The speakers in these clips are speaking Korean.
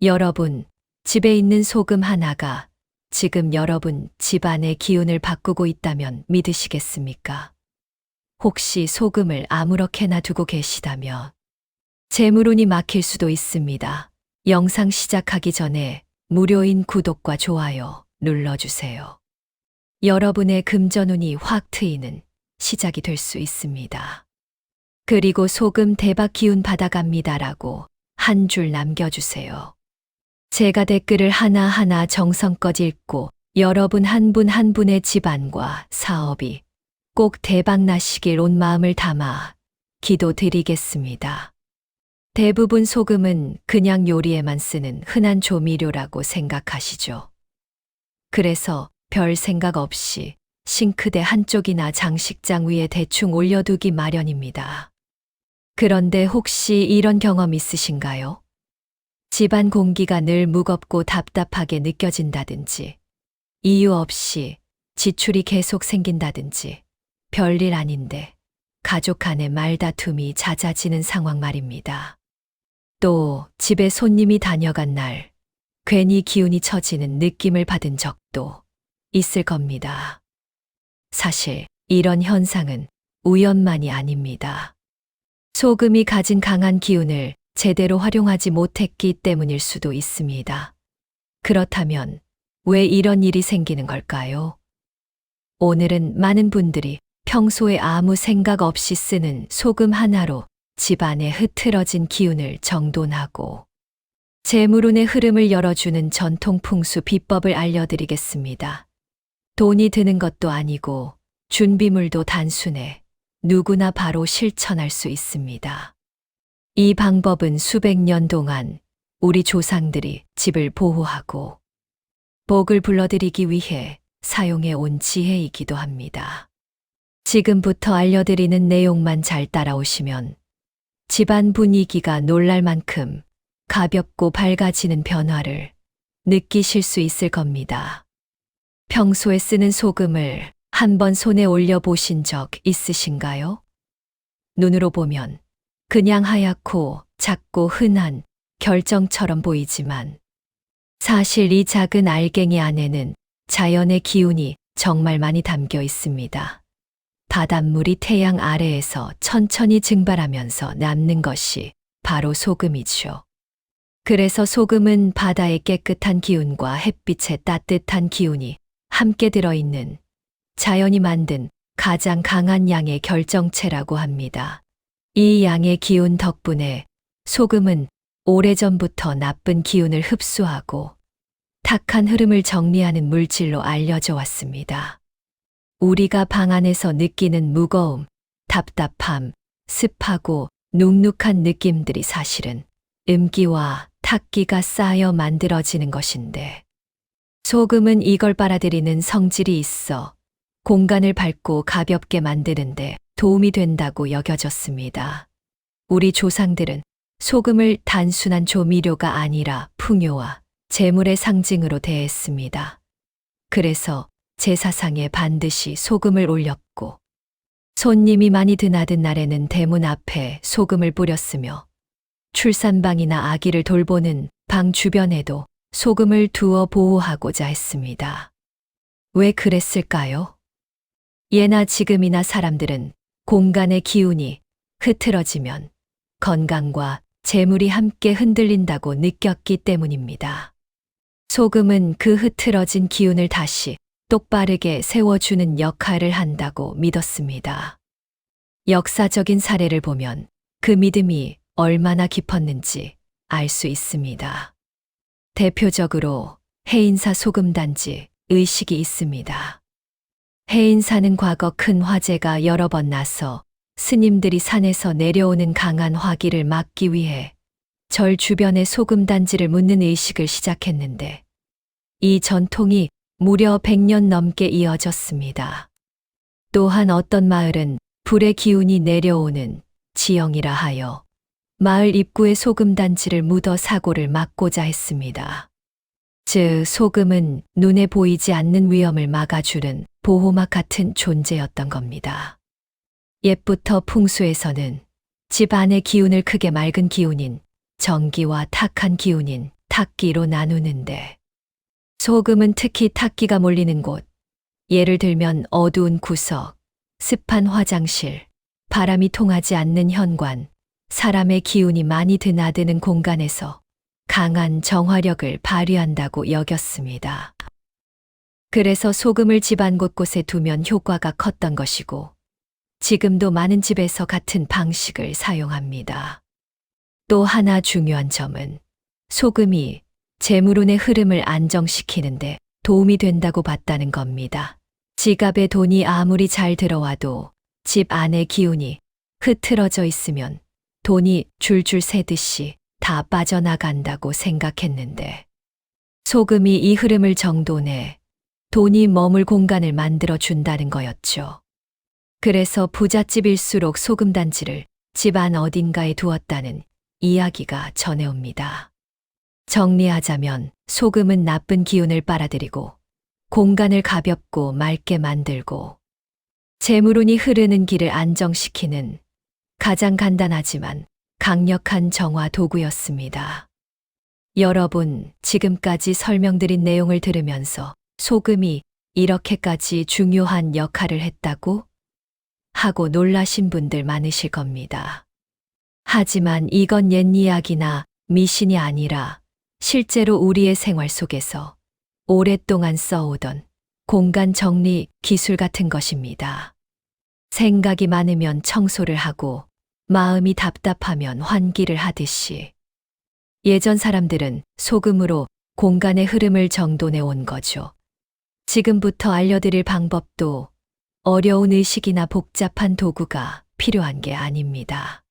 여러분, 집에 있는 소금 하나가 지금 여러분 집안의 기운을 바꾸고 있다면 믿으시겠습니까? 혹시 소금을 아무렇게나 두고 계시다면 재물운이 막힐 수도 있습니다. 영상 시작하기 전에 무료인 구독과 좋아요 눌러주세요. 여러분의 금전운이 확 트이는 시작이 될 수 있습니다. 그리고 소금 대박 기운 받아갑니다라고 한 줄 남겨주세요. 제가 댓글을 하나하나 정성껏 읽고 여러분 한 분 한 분의 집안과 사업이 꼭 대박 나시길 온 마음을 담아 기도드리겠습니다. 대부분 소금은 그냥 요리에만 쓰는 흔한 조미료라고 생각하시죠. 그래서 별 생각 없이 싱크대 한쪽이나 장식장 위에 대충 올려두기 마련입니다. 그런데 혹시 이런 경험 있으신가요? 집안 공기가 늘 무겁고 답답하게 느껴진다든지, 이유 없이 지출이 계속 생긴다든지, 별일 아닌데 가족 간의 말다툼이 잦아지는 상황 말입니다. 또 집에 손님이 다녀간 날 괜히 기운이 처지는 느낌을 받은 적도 있을 겁니다. 사실 이런 현상은 우연만이 아닙니다. 소금이 가진 강한 기운을 제대로 활용하지 못했기 때문일 수도 있습니다. 그렇다면 왜 이런 일이 생기는 걸까요? 오늘은 많은 분들이 평소에 아무 생각 없이 쓰는 소금 하나로 집안의 흐트러진 기운을 정돈하고 재물운의 흐름을 열어주는 전통 풍수 비법을 알려드리겠습니다. 돈이 드는 것도 아니고 준비물도 단순해 누구나 바로 실천할 수 있습니다. 이 방법은 수백 년 동안 우리 조상들이 집을 보호하고 복을 불러들이기 위해 사용해 온 지혜이기도 합니다. 지금부터 알려드리는 내용만 잘 따라오시면 집안 분위기가 놀랄 만큼 가볍고 밝아지는 변화를 느끼실 수 있을 겁니다. 평소에 쓰는 소금을 한번 손에 올려 보신 적 있으신가요? 눈으로 보면 그냥 하얗고 작고 흔한 결정처럼 보이지만 사실 이 작은 알갱이 안에는 자연의 기운이 정말 많이 담겨 있습니다. 바닷물이 태양 아래에서 천천히 증발하면서 남는 것이 바로 소금이죠. 그래서 소금은 바다의 깨끗한 기운과 햇빛의 따뜻한 기운이 함께 들어있는 자연이 만든 가장 강한 양의 결정체라고 합니다. 이 양의 기운 덕분에 소금은 오래전부터 나쁜 기운을 흡수하고 탁한 흐름을 정리하는 물질로 알려져 왔습니다. 우리가 방 안에서 느끼는 무거움, 답답함, 습하고 눅눅한 느낌들이 사실은 음기와 탁기가 쌓여 만들어지는 것인데 소금은 이걸 빨아들이는 성질이 있어 공간을 밝고 가볍게 만드는데 도움이 된다고 여겨졌습니다. 우리 조상들은 소금을 단순한 조미료가 아니라 풍요와 재물의 상징으로 대했습니다. 그래서 제사상에 반드시 소금을 올렸고 손님이 많이 드나든 날에는 대문 앞에 소금을 뿌렸으며 출산방이나 아기를 돌보는 방 주변에도 소금을 두어 보호하고자 했습니다. 왜 그랬을까요? 예나 지금이나 사람들은 공간의 기운이 흐트러지면 건강과 재물이 함께 흔들린다고 느꼈기 때문입니다. 소금은 그 흐트러진 기운을 다시 똑바르게 세워주는 역할을 한다고 믿었습니다. 역사적인 사례를 보면 그 믿음이 얼마나 깊었는지 알 수 있습니다. 대표적으로 해인사 소금단지 의식이 있습니다. 해인사는 과거 큰 화재가 여러 번 나서 스님들이 산에서 내려오는 강한 화기를 막기 위해 절 주변에 소금단지를 묻는 의식을 시작했는데 이 전통이 무려 100년 넘게 이어졌습니다. 또한 어떤 마을은 불의 기운이 내려오는 지형이라 하여 마을 입구에 소금단지를 묻어 사고를 막고자 했습니다. 즉, 소금은 눈에 보이지 않는 위험을 막아주는 보호막 같은 존재였던 겁니다. 옛부터 풍수에서는 집 안의 기운을 크게 맑은 기운인 정기와 탁한 기운인 탁기로 나누는데 소금은 특히 탁기가 몰리는 곳, 예를 들면 어두운 구석, 습한 화장실, 바람이 통하지 않는 현관, 사람의 기운이 많이 드나드는 공간에서 강한 정화력을 발휘한다고 여겼습니다. 그래서 소금을 집안 곳곳에 두면 효과가 컸던 것이고, 지금도 많은 집에서 같은 방식을 사용합니다. 또 하나 중요한 점은 소금이 재물운의 흐름을 안정시키는데 도움이 된다고 봤다는 겁니다. 지갑에 돈이 아무리 잘 들어와도 집 안의 기운이 흐트러져 있으면 돈이 줄줄 새듯이 다 빠져나간다고 생각했는데, 소금이 이 흐름을 정돈해 돈이 머물 공간을 만들어 준다는 거였죠. 그래서 부잣집일수록 소금단지를 집안 어딘가에 두었다는 이야기가 전해옵니다. 정리하자면 소금은 나쁜 기운을 빨아들이고 공간을 가볍고 맑게 만들고 재물운이 흐르는 길을 안정시키는 가장 간단하지만 강력한 정화 도구였습니다. 여러분, 지금까지 설명드린 내용을 들으면서 소금이 이렇게까지 중요한 역할을 했다고? 하고 놀라신 분들 많으실 겁니다. 하지만 이건 옛 이야기나 미신이 아니라 실제로 우리의 생활 속에서 오랫동안 써오던 공간 정리 기술 같은 것입니다. 생각이 많으면 청소를 하고 마음이 답답하면 환기를 하듯이 예전 사람들은 소금으로 공간의 흐름을 정돈해 온 거죠. 지금부터 알려드릴 방법도 어려운 의식이나 복잡한 도구가 필요한 게 아닙니다.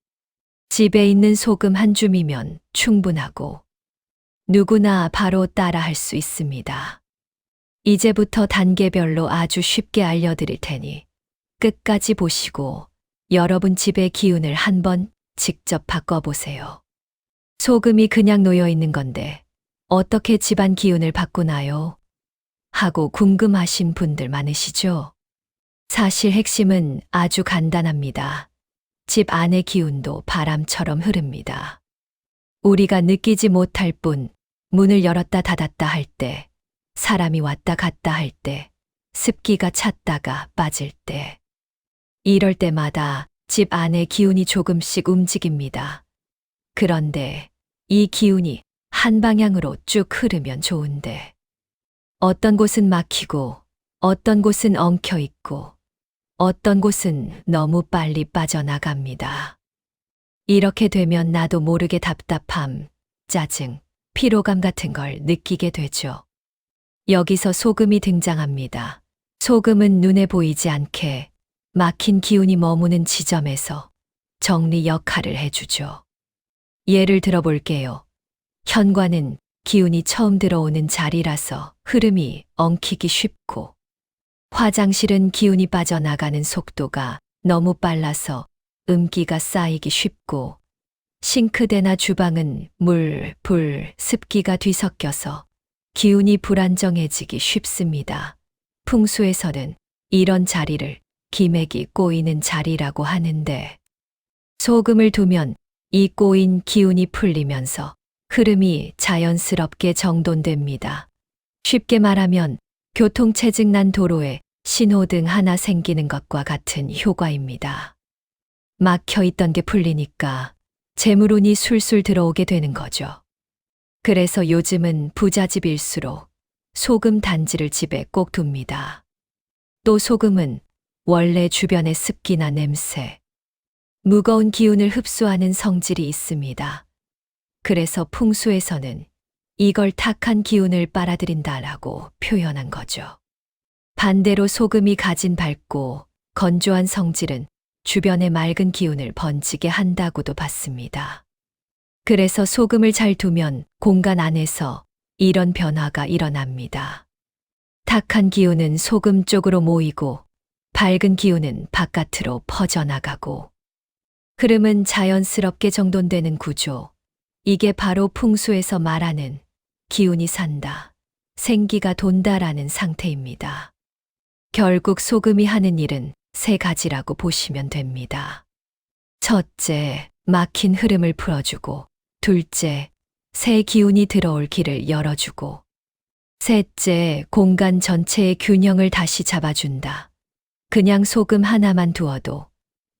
집에 있는 소금 한 줌이면 충분하고 누구나 바로 따라 할 수 있습니다. 이제부터 단계별로 아주 쉽게 알려드릴 테니 끝까지 보시고 여러분 집의 기운을 한번 직접 바꿔보세요. 소금이 그냥 놓여 있는 건데 어떻게 집안 기운을 바꾸나요? 하고 궁금하신 분들 많으시죠? 사실 핵심은 아주 간단합니다. 집 안의 기운도 바람처럼 흐릅니다. 우리가 느끼지 못할 뿐 문을 열었다 닫았다 할 때, 사람이 왔다 갔다 할 때, 습기가 찼다가 빠질 때, 이럴 때마다 집 안의 기운이 조금씩 움직입니다. 그런데 이 기운이 한 방향으로 쭉 흐르면 좋은데 어떤 곳은 막히고 어떤 곳은 엉켜 있고 어떤 곳은 너무 빨리 빠져나갑니다. 이렇게 되면 나도 모르게 답답함, 짜증, 피로감 같은 걸 느끼게 되죠. 여기서 소금이 등장합니다. 소금은 눈에 보이지 않게 막힌 기운이 머무는 지점에서 정리 역할을 해주죠. 예를 들어 볼게요. 현관은 기운이 처음 들어오는 자리라서 흐름이 엉키기 쉽고, 화장실은 기운이 빠져나가는 속도가 너무 빨라서 음기가 쌓이기 쉽고, 싱크대나 주방은 물, 불, 습기가 뒤섞여서 기운이 불안정해지기 쉽습니다. 풍수에서는 이런 자리를 기맥이 꼬이는 자리라고 하는데, 소금을 두면 이 꼬인 기운이 풀리면서 흐름이 자연스럽게 정돈됩니다. 쉽게 말하면 교통체증 난 도로에 신호등 하나 생기는 것과 같은 효과입니다. 막혀 있던 게 풀리니까 재물운이 술술 들어오게 되는 거죠. 그래서 요즘은 부잣집일수록 소금 단지를 집에 꼭 둡니다. 또 소금은 원래 주변의 습기나 냄새, 무거운 기운을 흡수하는 성질이 있습니다. 그래서 풍수에서는 이걸 탁한 기운을 빨아들인다라고 표현한 거죠. 반대로 소금이 가진 밝고 건조한 성질은 주변의 맑은 기운을 번지게 한다고도 봤습니다. 그래서 소금을 잘 두면 공간 안에서 이런 변화가 일어납니다. 탁한 기운은 소금 쪽으로 모이고 밝은 기운은 바깥으로 퍼져나가고, 흐름은 자연스럽게 정돈되는 구조. 이게 바로 풍수에서 말하는 기운이 산다, 생기가 돈다라는 상태입니다. 결국 소금이 하는 일은 세 가지라고 보시면 됩니다. 첫째, 막힌 흐름을 풀어주고, 둘째, 새 기운이 들어올 길을 열어주고, 셋째, 공간 전체의 균형을 다시 잡아준다. 그냥 소금 하나만 두어도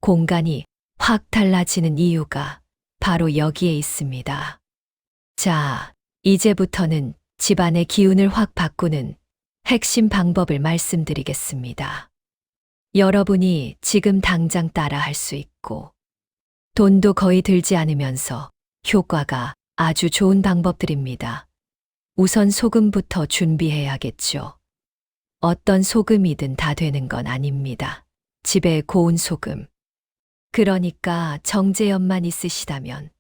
공간이 확 달라지는 이유가 바로 여기에 있습니다. 자, 이제부터는 집안의 기운을 확 바꾸는 핵심 방법을 말씀드리겠습니다. 여러분이 지금 당장 따라 할 수 있고, 돈도 거의 들지 않으면서 효과가 아주 좋은 방법들입니다. 우선 소금부터 준비해야겠죠. 어떤 소금이든 다 되는 건 아닙니다. 집에 고운 소금. 그러니까 정제염만 있으시다면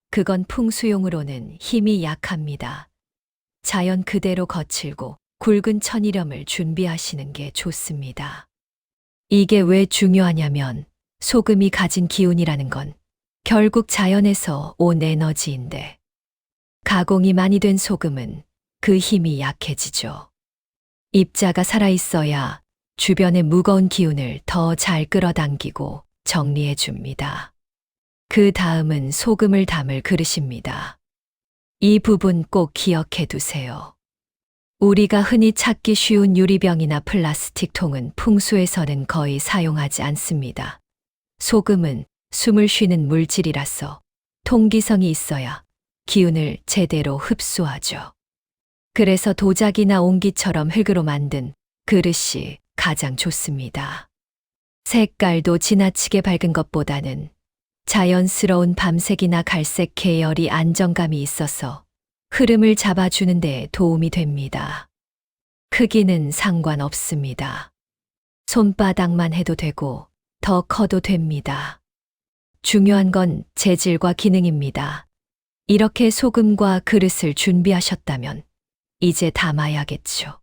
그건 풍수용으로는 힘이 약합니다. 자연 그대로 거칠고 굵은 천일염을 준비하시는 게 좋습니다. 이게 왜 중요하냐면 소금이 가진 기운이라는 건 결국 자연에서 온 에너지인데, 가공이 많이 된 소금은 그 힘이 약해지죠. 입자가 살아있어야 주변의 무거운 기운을 더 잘 끌어당기고 정리해 줍니다. 그 다음은 소금을 담을 그릇입니다. 이 부분 꼭 기억해 두세요. 우리가 흔히 찾기 쉬운 유리병이나 플라스틱 통은 풍수에서는 거의 사용하지 않습니다. 소금은 숨을 쉬는 물질이라서 통기성이 있어야 기운을 제대로 흡수하죠. 그래서 도자기나 옹기처럼 흙으로 만든 그릇이 가장 좋습니다. 색깔도 지나치게 밝은 것보다는 자연스러운 밤색이나 갈색 계열이 안정감이 있어서 흐름을 잡아주는 데 도움이 됩니다. 크기는 상관없습니다. 손바닥만 해도 되고 더 커도 됩니다. 중요한 건 재질과 기능입니다. 이렇게 소금과 그릇을 준비하셨다면 이제 담아야겠죠.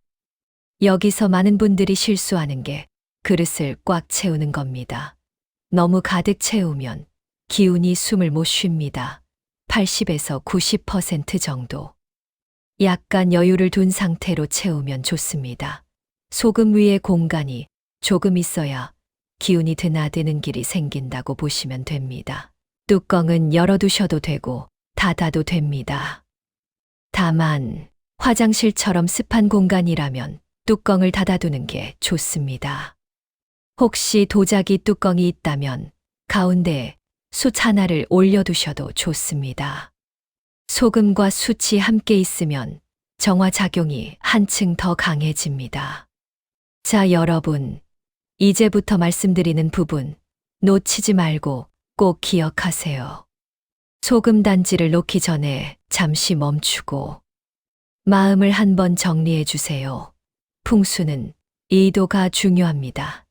여기서 많은 분들이 실수하는 게 그릇을 꽉 채우는 겁니다. 너무 가득 채우면 기운이 숨을 못 쉽니다. 80에서 90% 정도. 약간 여유를 둔 상태로 채우면 좋습니다. 소금 위에 공간이 조금 있어야 기운이 드나드는 길이 생긴다고 보시면 됩니다. 뚜껑은 열어두셔도 되고 닫아도 됩니다. 다만 화장실처럼 습한 공간이라면 뚜껑을 닫아두는 게 좋습니다. 혹시 도자기 뚜껑이 있다면 가운데에 숯 하나를 올려두셔도 좋습니다. 소금과 숯이 함께 있으면 정화작용이 한층 더 강해집니다. 자, 여러분, 이제부터 말씀드리는 부분 놓치지 말고 꼭 기억하세요. 소금 단지를 놓기 전에 잠시 멈추고 마음을 한번 정리해 주세요. 풍수는 의도가 중요합니다.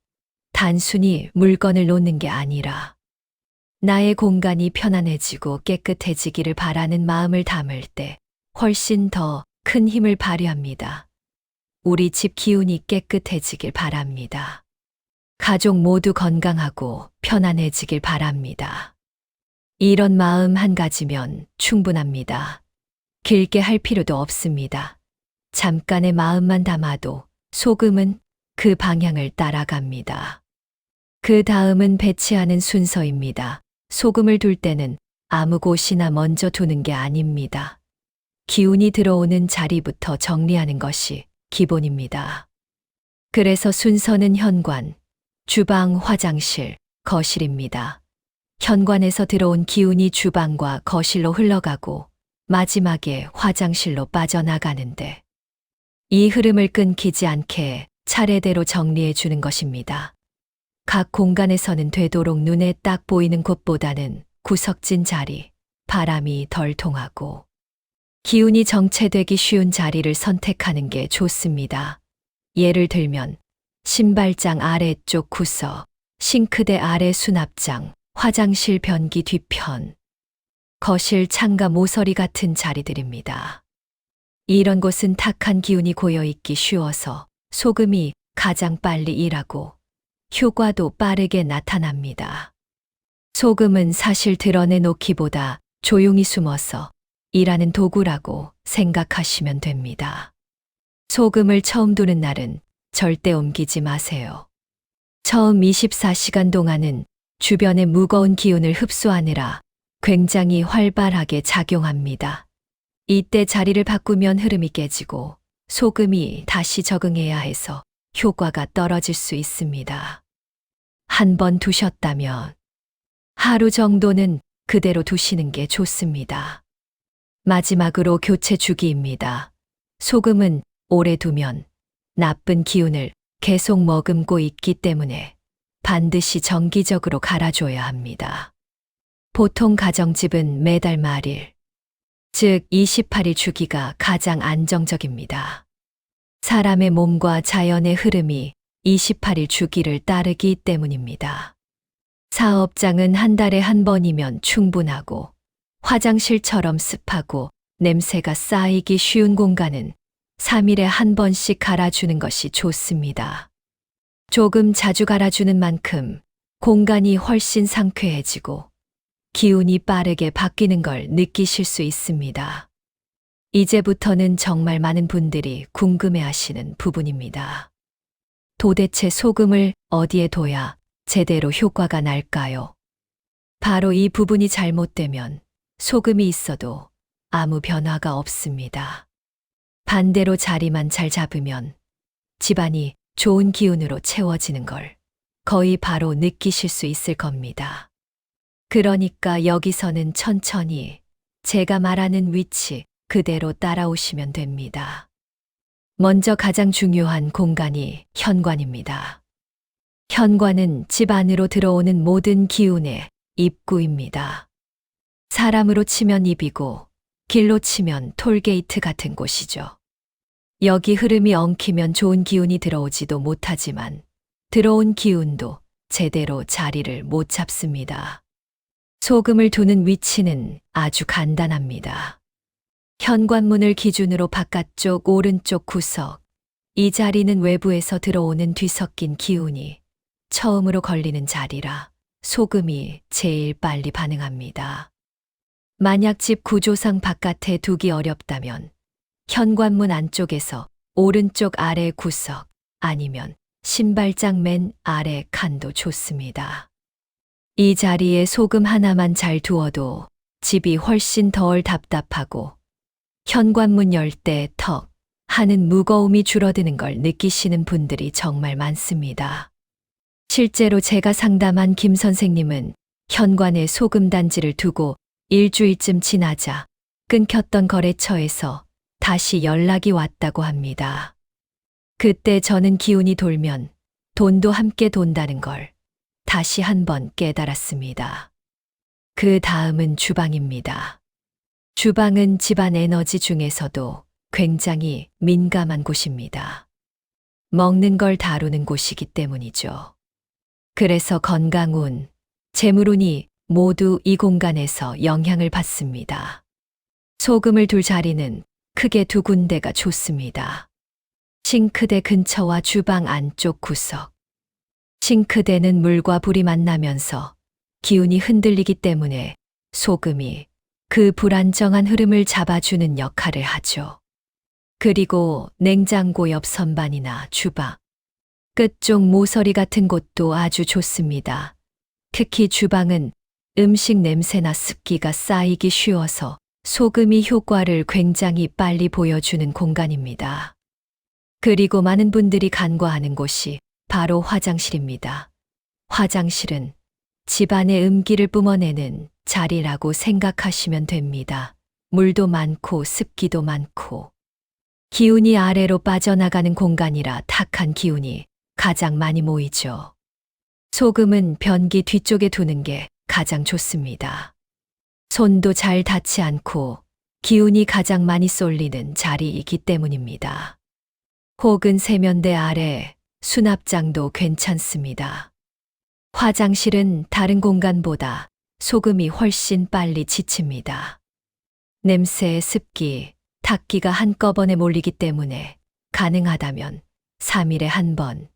단순히 물건을 놓는 게 아니라 나의 공간이 편안해지고 깨끗해지기를 바라는 마음을 담을 때 훨씬 더 큰 힘을 발휘합니다. 우리 집 기운이 깨끗해지길 바랍니다. 가족 모두 건강하고 편안해지길 바랍니다. 이런 마음 한 가지면 충분합니다. 길게 할 필요도 없습니다. 잠깐의 마음만 담아도 소금은 그 방향을 따라갑니다. 그 다음은 배치하는 순서입니다. 소금을 둘 때는 아무 곳이나 먼저 두는 게 아닙니다. 기운이 들어오는 자리부터 정리하는 것이 기본입니다. 그래서 순서는 현관, 주방, 화장실, 거실입니다. 현관에서 들어온 기운이 주방과 거실로 흘러가고 마지막에 화장실로 빠져나가는데, 이 흐름을 끊기지 않게 차례대로 정리해 주는 것입니다. 각 공간에서는 되도록 눈에 딱 보이는 곳보다는 구석진 자리, 바람이 덜 통하고 기운이 정체되기 쉬운 자리를 선택하는 게 좋습니다. 예를 들면 신발장 아래쪽 구석, 싱크대 아래 수납장, 화장실 변기 뒤편, 거실 창가 모서리 같은 자리들입니다. 이런 곳은 탁한 기운이 고여있기 쉬워서 소금이 가장 빨리 일하고 효과도 빠르게 나타납니다. 소금은 사실 드러내놓기보다 조용히 숨어서 일하는 도구라고 생각하시면 됩니다. 소금을 처음 두는 날은 절대 옮기지 마세요. 처음 24시간 동안은 주변의 무거운 기운을 흡수하느라 굉장히 활발하게 작용합니다. 이때 자리를 바꾸면 흐름이 깨지고 소금이 다시 적응해야 해서 효과가 떨어질 수 있습니다. 한 번 두셨다면 하루 정도는 그대로 두시는 게 좋습니다. 마지막으로 교체 주기입니다. 소금은 오래 두면 나쁜 기운을 계속 머금고 있기 때문에 반드시 정기적으로 갈아줘야 합니다. 보통 가정집은 매달 말일, 즉 28일 주기가 가장 안정적입니다. 사람의 몸과 자연의 흐름이 28일 주기를 따르기 때문입니다. 사업장은 한 달에 한 번이면 충분하고 화장실처럼 습하고 냄새가 쌓이기 쉬운 공간은 3일에 한 번씩 갈아주는 것이 좋습니다. 조금 자주 갈아주는 만큼 공간이 훨씬 상쾌해지고 기운이 빠르게 바뀌는 걸 느끼실 수 있습니다. 이제부터는 정말 많은 분들이 궁금해 하시는 부분입니다. 도대체 소금을 어디에 둬야 제대로 효과가 날까요? 바로 이 부분이 잘못되면 소금이 있어도 아무 변화가 없습니다. 반대로 자리만 잘 잡으면 집안이 좋은 기운으로 채워지는 걸 거의 바로 느끼실 수 있을 겁니다. 그러니까 여기서는 천천히 제가 말하는 위치 그대로 따라오시면 됩니다. 먼저 가장 중요한 공간이 현관입니다. 현관은 집 안으로 들어오는 모든 기운의 입구입니다. 사람으로 치면 입이고 길로 치면 톨게이트 같은 곳이죠. 여기 흐름이 엉키면 좋은 기운이 들어오지도 못하지만 들어온 기운도 제대로 자리를 못 잡습니다. 소금을 두는 위치는 아주 간단합니다. 현관문을 기준으로 바깥쪽 오른쪽 구석, 이 자리는 외부에서 들어오는 뒤섞인 기운이 처음으로 걸리는 자리라 소금이 제일 빨리 반응합니다. 만약 집 구조상 바깥에 두기 어렵다면 현관문 안쪽에서 오른쪽 아래 구석 아니면 신발장 맨 아래 칸도 좋습니다. 이 자리에 소금 하나만 잘 두어도 집이 훨씬 덜 답답하고 현관문 열 때 턱 하는 무거움이 줄어드는 걸 느끼시는 분들이 정말 많습니다. 실제로 제가 상담한 김 선생님은 현관에 소금 단지를 두고 일주일쯤 지나자 끊겼던 거래처에서 다시 연락이 왔다고 합니다. 그때 저는 기운이 돌면 돈도 함께 돈다는 걸 다시 한번 깨달았습니다. 그 다음은 주방입니다. 주방은 집안 에너지 중에서도 굉장히 민감한 곳입니다. 먹는 걸 다루는 곳이기 때문이죠. 그래서 건강운, 재물운이 모두 이 공간에서 영향을 받습니다. 소금을 둘 자리는 크게 두 군데가 좋습니다. 싱크대 근처와 주방 안쪽 구석. 싱크대는 물과 불이 만나면서 기운이 흔들리기 때문에 소금이 그 불안정한 흐름을 잡아주는 역할을 하죠. 그리고 냉장고 옆 선반이나 주방, 끝쪽 모서리 같은 곳도 아주 좋습니다. 특히 주방은 음식 냄새나 습기가 쌓이기 쉬워서 소금이 효과를 굉장히 빨리 보여주는 공간입니다. 그리고 많은 분들이 간과하는 곳이 바로 화장실입니다. 화장실은 집안의 음기를 뿜어내는 자리라고 생각하시면 됩니다. 물도 많고 습기도 많고 기운이 아래로 빠져나가는 공간이라 탁한 기운이 가장 많이 모이죠. 소금은 변기 뒤쪽에 두는 게 가장 좋습니다. 손도 잘 닿지 않고 기운이 가장 많이 쏠리는 자리이기 때문입니다. 혹은 세면대 아래, 수납장도 괜찮습니다. 화장실은 다른 공간보다 소금이 훨씬 빨리 지칩니다. 냄새, 습기, 탁기가 한꺼번에 몰리기 때문에 가능하다면 3일에 한 번,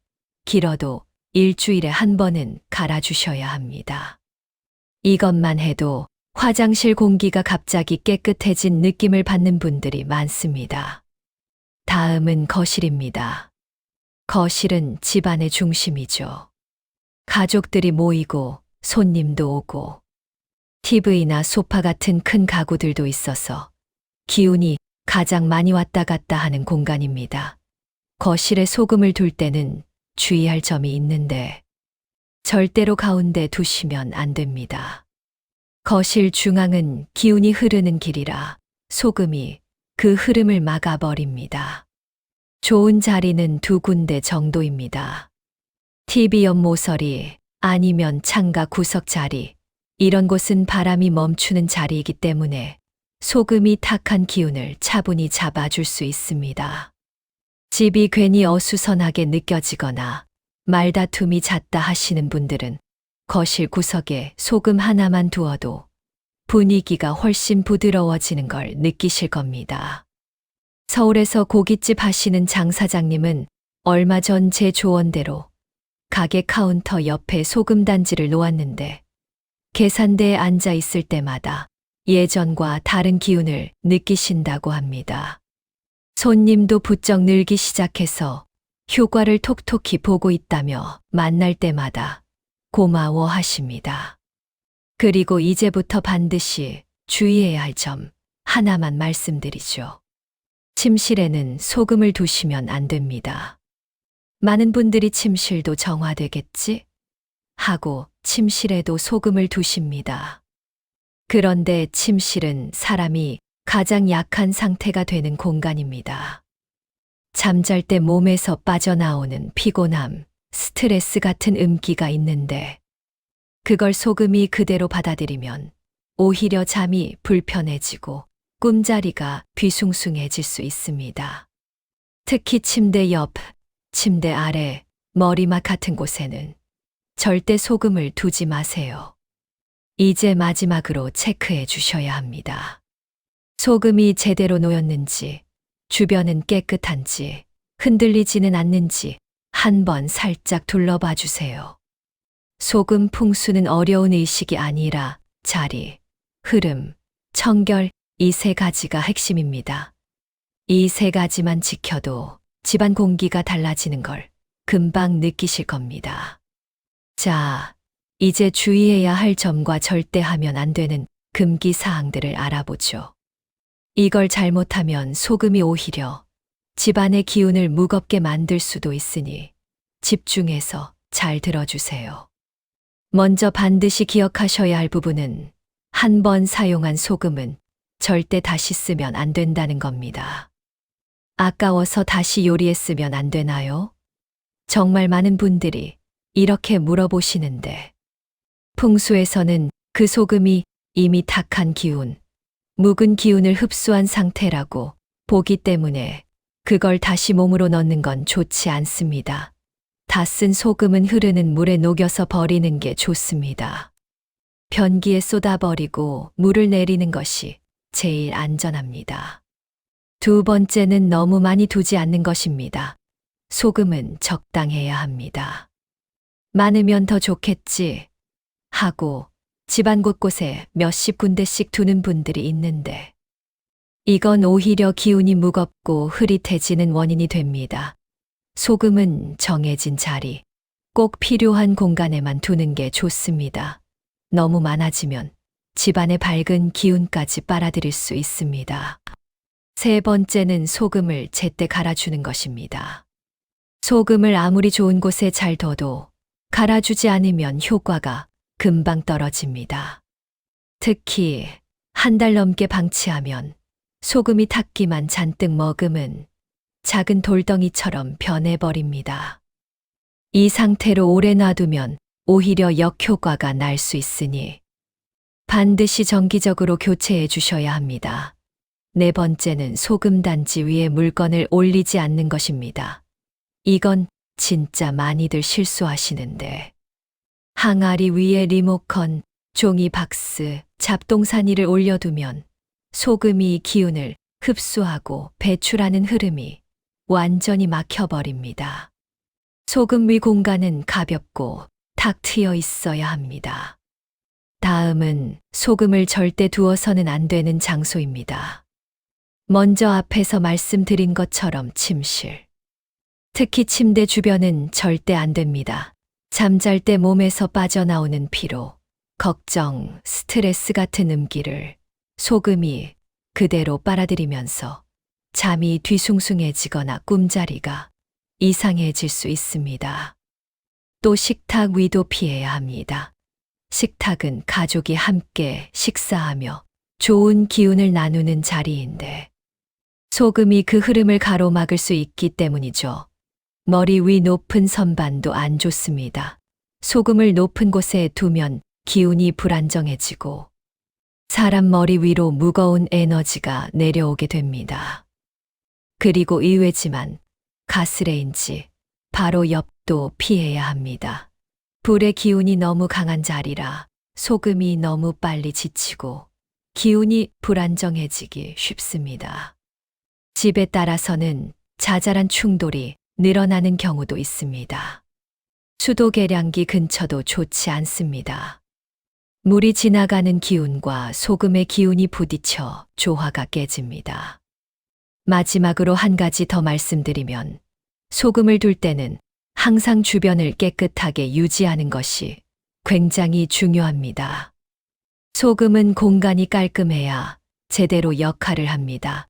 길어도 일주일에 한 번은 갈아주셔야 합니다. 이것만 해도 화장실 공기가 갑자기 깨끗해진 느낌을 받는 분들이 많습니다. 다음은 거실입니다. 거실은 집안의 중심이죠. 가족들이 모이고 손님도 오고 TV나 소파 같은 큰 가구들도 있어서 기운이 가장 많이 왔다 갔다 하는 공간입니다. 거실에 소금을 둘 때는 주의할 점이 있는데 절대로 가운데 두시면 안 됩니다. 거실 중앙은 기운이 흐르는 길이라 소금이 그 흐름을 막아버립니다. 좋은 자리는 두 군데 정도입니다. TV 옆 모서리 아니면 창가 구석 자리, 이런 곳은 바람이 멈추는 자리이기 때문에 소금이 탁한 기운을 차분히 잡아줄 수 있습니다. 집이 괜히 어수선하게 느껴지거나 말다툼이 잦다 하시는 분들은 거실 구석에 소금 하나만 두어도 분위기가 훨씬 부드러워지는 걸 느끼실 겁니다. 서울에서 고깃집 하시는 장 사장님은 얼마 전 제 조언대로 가게 카운터 옆에 소금 단지를 놓았는데 계산대에 앉아 있을 때마다 예전과 다른 기운을 느끼신다고 합니다. 손님도 부쩍 늘기 시작해서 효과를 톡톡히 보고 있다며 만날 때마다 고마워 하십니다. 그리고 이제부터 반드시 주의해야 할 점 하나만 말씀드리죠. 침실에는 소금을 두시면 안 됩니다. 많은 분들이 침실도 정화되겠지? 하고 침실에도 소금을 두십니다. 그런데 침실은 사람이 가장 약한 상태가 되는 공간입니다. 잠잘 때 몸에서 빠져나오는 피곤함, 스트레스 같은 음기가 있는데 그걸 소금이 그대로 받아들이면 오히려 잠이 불편해지고 꿈자리가 뒤숭숭해질 수 있습니다. 특히 침대 옆, 침대 아래, 머리맡 같은 곳에는 절대 소금을 두지 마세요. 이제 마지막으로 체크해 주셔야 합니다. 소금이 제대로 놓였는지, 주변은 깨끗한지, 흔들리지는 않는지 한번 살짝 둘러봐 주세요. 소금 풍수는 어려운 의식이 아니라 자리, 흐름, 청결, 이 세 가지가 핵심입니다. 이 세 가지만 지켜도 집안 공기가 달라지는 걸 금방 느끼실 겁니다. 자, 이제 주의해야 할 점과 절대 하면 안 되는 금기 사항들을 알아보죠. 이걸 잘못하면 소금이 오히려 집안의 기운을 무겁게 만들 수도 있으니 집중해서 잘 들어주세요. 먼저 반드시 기억하셔야 할 부분은 한 번 사용한 소금은 절대 다시 쓰면 안 된다는 겁니다. 아까워서 다시 요리에 쓰면 안 되나요? 정말 많은 분들이 이렇게 물어보시는데 풍수에서는 그 소금이 이미 탁한 기운, 묵은 기운을 흡수한 상태라고 보기 때문에 그걸 다시 몸으로 넣는 건 좋지 않습니다. 다 쓴 소금은 흐르는 물에 녹여서 버리는 게 좋습니다. 변기에 쏟아버리고 물을 내리는 것이 제일 안전합니다. 두 번째는 너무 많이 두지 않는 것입니다. 소금은 적당해야 합니다. 많으면 더 좋겠지 하고 집안 곳곳에 몇십 군데씩 두는 분들이 있는데 이건 오히려 기운이 무겁고 흐릿해지는 원인이 됩니다. 소금은 정해진 자리, 꼭 필요한 공간에만 두는 게 좋습니다. 너무 많아지면 집안의 밝은 기운까지 빨아들일 수 있습니다. 세 번째는 소금을 제때 갈아주는 것입니다. 소금을 아무리 좋은 곳에 잘 둬도 갈아주지 않으면 효과가 금방 떨어집니다. 특히 한 달 넘게 방치하면 소금이 탔기만 잔뜩 머금은 작은 돌덩이처럼 변해버립니다. 이 상태로 오래 놔두면 오히려 역효과가 날 수 있으니 반드시 정기적으로 교체해 주셔야 합니다. 네 번째는 소금 단지 위에 물건을 올리지 않는 것입니다. 이건 진짜 많이들 실수하시는데 항아리 위에 리모컨, 종이 박스, 잡동사니를 올려두면 소금이 기운을 흡수하고 배출하는 흐름이 완전히 막혀버립니다. 소금 위 공간은 가볍고 탁 트여 있어야 합니다. 다음은 소금을 절대 두어서는 안 되는 장소입니다. 먼저 앞에서 말씀드린 것처럼 침실. 특히 침대 주변은 절대 안 됩니다. 잠잘 때 몸에서 빠져나오는 피로, 걱정, 스트레스 같은 음기를 소금이 그대로 빨아들이면서 잠이 뒤숭숭해지거나 꿈자리가 이상해질 수 있습니다. 또 식탁 위도 피해야 합니다. 식탁은 가족이 함께 식사하며 좋은 기운을 나누는 자리인데 소금이 그 흐름을 가로막을 수 있기 때문이죠. 머리 위 높은 선반도 안 좋습니다. 소금을 높은 곳에 두면 기운이 불안정해지고 사람 머리 위로 무거운 에너지가 내려오게 됩니다. 그리고 의외지만 가스레인지 바로 옆도 피해야 합니다. 불의 기운이 너무 강한 자리라 소금이 너무 빨리 지치고 기운이 불안정해지기 쉽습니다. 집에 따라서는 자잘한 충돌이 늘어나는 경우도 있습니다. 수도 계량기 근처도 좋지 않습니다. 물이 지나가는 기운과 소금의 기운이 부딪혀 조화가 깨집니다. 마지막으로 한 가지 더 말씀드리면 소금을 둘 때는 항상 주변을 깨끗하게 유지하는 것이 굉장히 중요합니다. 소금은 공간이 깔끔해야 제대로 역할을 합니다.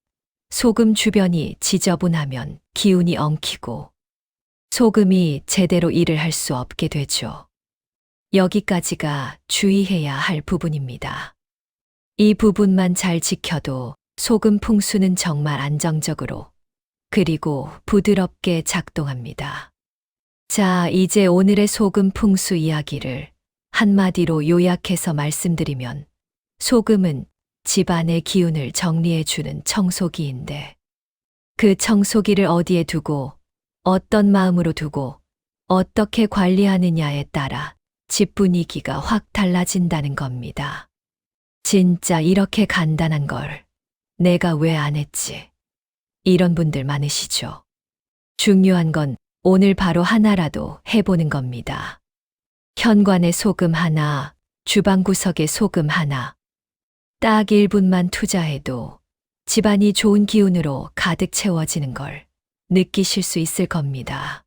소금 주변이 지저분하면 기운이 엉키고 소금이 제대로 일을 할 수 없게 되죠. 여기까지가 주의해야 할 부분입니다. 이 부분만 잘 지켜도 소금 풍수는 정말 안정적으로 그리고 부드럽게 작동합니다. 자, 이제 오늘의 소금 풍수 이야기를 한마디로 요약해서 말씀드리면 소금은 집안의 기운을 정리해주는 청소기인데 그 청소기를 어디에 두고 어떤 마음으로 두고 어떻게 관리하느냐에 따라 집 분위기가 확 달라진다는 겁니다. 진짜 이렇게 간단한 걸 내가 왜 안 했지? 이런 분들 많으시죠? 중요한 건 오늘 바로 하나라도 해보는 겁니다. 현관에 소금 하나, 주방 구석에 소금 하나. 딱 1분만 투자해도 집안이 좋은 기운으로 가득 채워지는 걸 느끼실 수 있을 겁니다.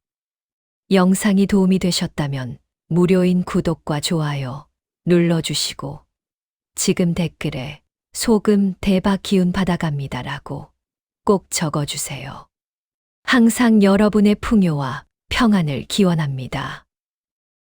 영상이 도움이 되셨다면 무료인 구독과 좋아요 눌러주시고 지금 댓글에 소금 대박 기운 받아갑니다라고 꼭 적어주세요. 항상 여러분의 풍요와 평안을 기원합니다.